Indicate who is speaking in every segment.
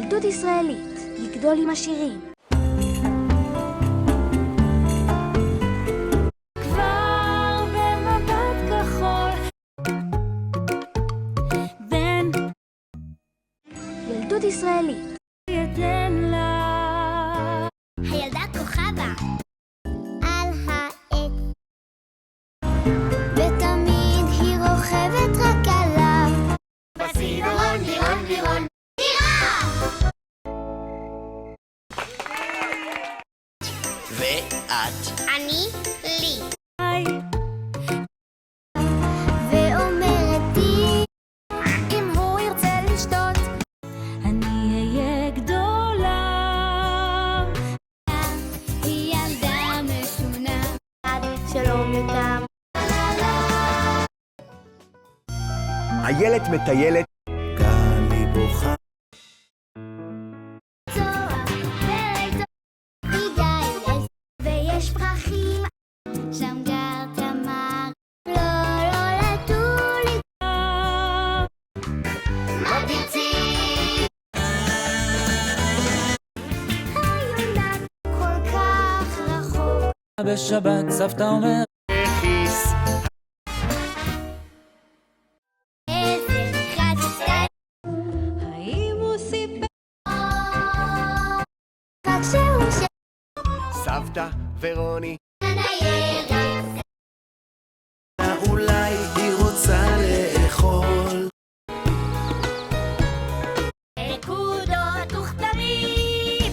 Speaker 1: ילדות ישראלית, לגדול עם השירים.
Speaker 2: כבר במבט כחול בן
Speaker 1: ילדות ישראלית.
Speaker 2: יתן לה
Speaker 3: הילדה כוכבה על העץ, ותמיד היא רוכבת רק עליו. בצינורון לירון לירון
Speaker 4: ואת?
Speaker 3: אני לי,
Speaker 2: היי
Speaker 3: ואומרת לי אם הוא ירצה לשתות.
Speaker 2: אני אהיה גדולה.
Speaker 3: היא ילדה משונה, שלום יותם.
Speaker 4: איילת מטיילת, גלי בוכה.
Speaker 3: ויש פרחים, שם גר תמר. לא, לא לטולי, מה תרצי? היונה כל כך רחוק.
Speaker 5: בשבת סבתא אומר
Speaker 4: כיס.
Speaker 3: איזה חצצה,
Speaker 2: האם הוא סיפר?
Speaker 3: רק שהוא
Speaker 4: סבתא ורוני,
Speaker 3: שניירת.
Speaker 4: אולי היא רוצה לאכול.
Speaker 2: נקודות וכתמים.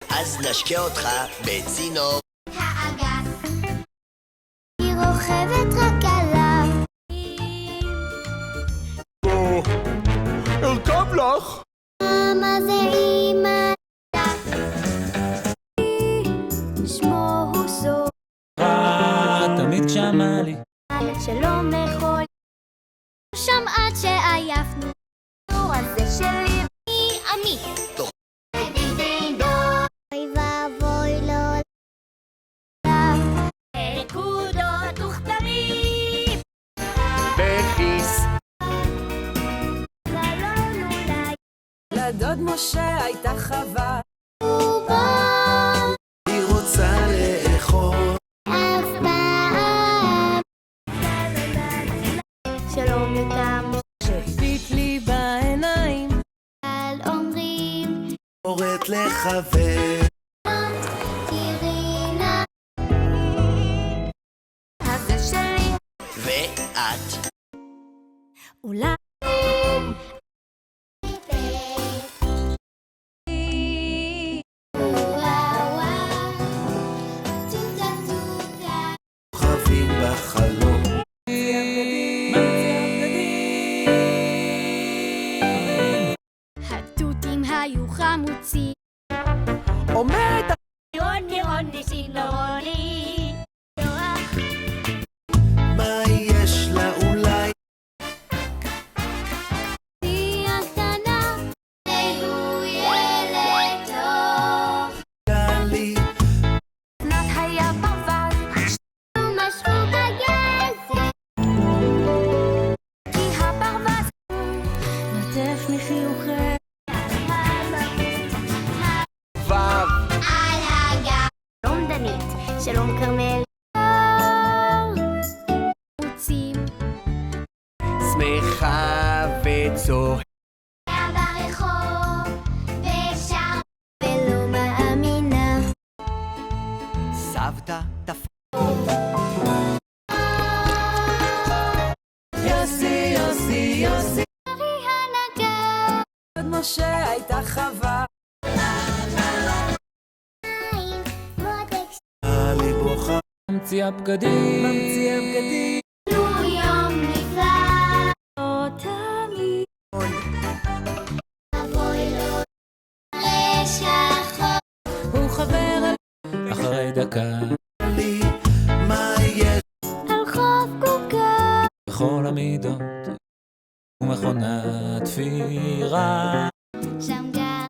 Speaker 4: אז נשקה אותך בצינור.
Speaker 3: האגס, היא רוכבת רק עליו.
Speaker 4: ארכב לך.
Speaker 3: מה זה אמא? שמו הוא סוף,
Speaker 5: תמיד כשאמר לי
Speaker 3: שלום לכל. שם עד שעייפנו, טור הזה שלי היא עמית.
Speaker 4: טוב.
Speaker 3: אוי ואבוי לו.
Speaker 2: נקודות וכתמים.
Speaker 4: בכיס.
Speaker 3: חלום אולי
Speaker 5: לדוד משה הייתה חווה
Speaker 3: הוא בא
Speaker 4: היא רוצה לאכול.
Speaker 3: אף פעם. שלום יותם,
Speaker 5: שהביט לי בעיניים
Speaker 3: אל אומרים
Speaker 4: קוראת לחבר.
Speaker 3: תראי נא,
Speaker 2: הזה שלי.
Speaker 4: ואת?
Speaker 2: אולי
Speaker 4: כוכבים בחלום.
Speaker 3: התותים היו חמוצים,
Speaker 4: אומרת
Speaker 2: לירון לירון ניסין לרוני.
Speaker 4: מה יש לה אולי?
Speaker 3: היא הקטנה, והוא ילד טוב.
Speaker 4: גלי,
Speaker 2: נת היה ברווז.
Speaker 3: משכו בגזר,
Speaker 2: כי הברווז נוטף מחיוכי.
Speaker 4: וו.
Speaker 3: על הגב. שלום דנית, שלום כרמל. חמוצים,
Speaker 4: שמחה וצוהרת.
Speaker 3: היה ברחוב, ושר ולא מאמינה.
Speaker 4: סבתא תפ...
Speaker 5: יוסי יוסי יוסי
Speaker 3: היא הנהגה.
Speaker 5: לדוד משה הייתה חווה
Speaker 4: גלי בוכה.
Speaker 5: ממציאה בגדים
Speaker 3: לו יום נפלא,
Speaker 2: תמיד
Speaker 3: אבוי לו לשחור.
Speaker 5: הוא חבר אחרי דקה
Speaker 4: לי, מה יש?
Speaker 3: על חוף קוקה,
Speaker 5: בכל המידות ומכונת תפירה
Speaker 3: שם גר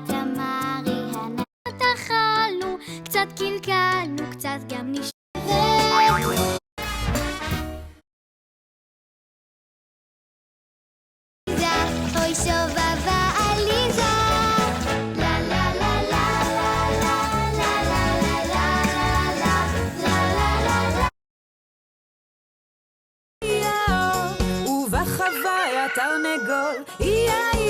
Speaker 3: תמרי הנת. אכלנו, קצת קלקלנו, קצת גם נשאר.
Speaker 2: הוואי התרנגול, אי